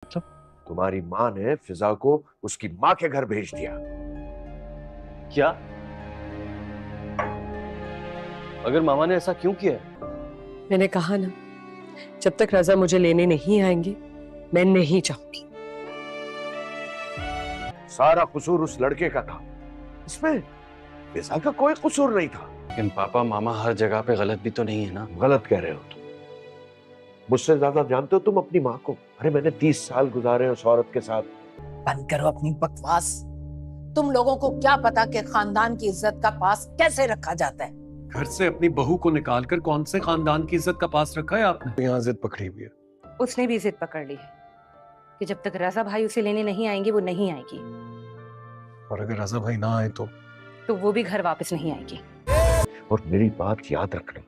मतलब? तुम्हारी माँ ने फिजा को उसकी माँ के घर भेज दिया। क्या? अगर मामा ने ऐसा क्यों किया है? मैंने कहा ना, जब तक रजा मुझे लेने नहीं आएंगे मैं नहीं जाऊंगी। सारा कसूर उस लड़के का था, इसमें फिजा का कोई कसूर नहीं था। लेकिन पापा, मामा हर जगह पे गलत भी तो नहीं है ना। गलत कह रहे हो तुम, मुझसे ज्यादा जानते हो तुम अपनी माँ को। अरे मैंने 30 साल गुजारे उस औरत के साथ। बंद करो अपनी बकवास। तुम लोगों को क्या पता कि खानदान की इज्जत का पास कैसे रखा जाता है। घर से अपनी बहू को निकालकर कौन से खानदान की इज्जत का पास रखा है आपने? यहाँ जिद पकड़ी हुई है। उसने भी जिद पकड़ ली है कि जब तक रजा भाई उसे लेने नहीं आएंगे वो नहीं आएगी, और अगर रजा भाई ना आए तो वो भी घर वापस नहीं आएगी। और मेरी बात याद रखना,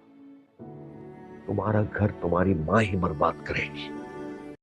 तुम्हारा घर तुम्हारी माँ ही बर्बाद करेगी।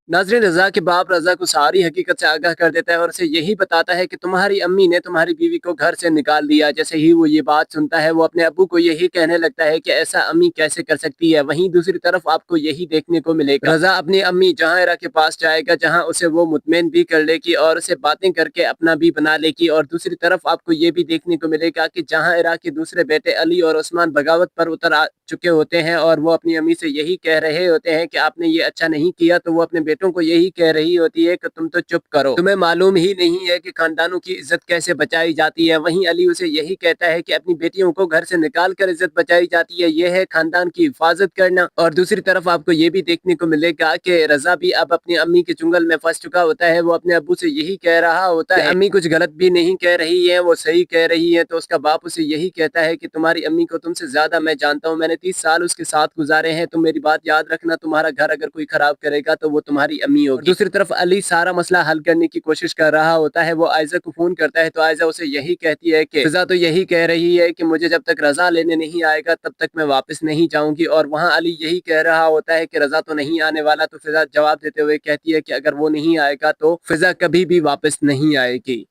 नाज़रीन, रजा के बाप रजा को सारी हकीकत से आगाह कर देता है और उसे यही बताता है कि तुम्हारी अम्मी ने तुम्हारी बीवी को घर से निकाल दिया। जैसे ही वो ये बात सुनता है वो अपने अब्बू को यही कहने लगता है कि ऐसा अम्मी कैसे कर सकती है। वहीं दूसरी तरफ आपको यही देखने को मिलेगा, रजा अपनी अम्मी जहांरा के पास जाएगा, जहां उसे वो मुतमईन भी कर लेगी और उसे बातें करके अपना भी बना लेगी। और दूसरी तरफ आपको ये भी देखने को मिलेगा कि जहांरा के दूसरे बेटे अली और उस्मान बगावत पर उतर आ चुके होते हैं और वो अपनी अम्मी से यही कह रहे होते हैं कि आपने ये अच्छा नहीं किया। तो वो अपने बेटों को यही कह रही होती है कि तुम तो चुप करो, तुम्हें मालूम ही नहीं है कि खानदानों की इज्जत कैसे बचाई जाती है। वहीं अली उसे यही कहता है कि अपनी बेटियों को घर से निकाल कर इज्जत बचाई जाती है, यह है खानदान की हिफाजत करना। और दूसरी तरफ आपको ये भी देखने को मिलेगा कि रजा भी अब अपनी अम्मी के चुंगल में फंस चुका होता है। वो अपने अब्बू से यही कह रहा होता है अम्मी कुछ गलत भी नहीं कह रही है, वो सही कह रही है। तो उसका बाप उसे यही कहता है कि तुम्हारी अम्मी को तुमसे ज्यादा मैं जानता हूँ, मैंने 30 साल उसके साथ गुजारे हैं, तुम मेरी बात याद रखना, तुम्हारा घर अगर कोई खराब करेगा तो वो तुम्हारी अम्मी होगी। दूसरी तरफ अली सारा मसला हल करने की कोशिश कर रहा होता है। वो आयजा को फोन करता है तो आयजा उसे यही कहती है कि फिजा तो यही कह रही है कि मुझे जब तक रजा लेने नहीं आएगा तब तक मैं वापस नहीं जाऊंगी। और वहाँ अली यही कह रहा होता है कि रजा तो नहीं आने वाला। तो फिजा जवाब देते हुए कहती है कि अगर वो नहीं आएगा तो फिजा कभी भी वापस नहीं आएगी।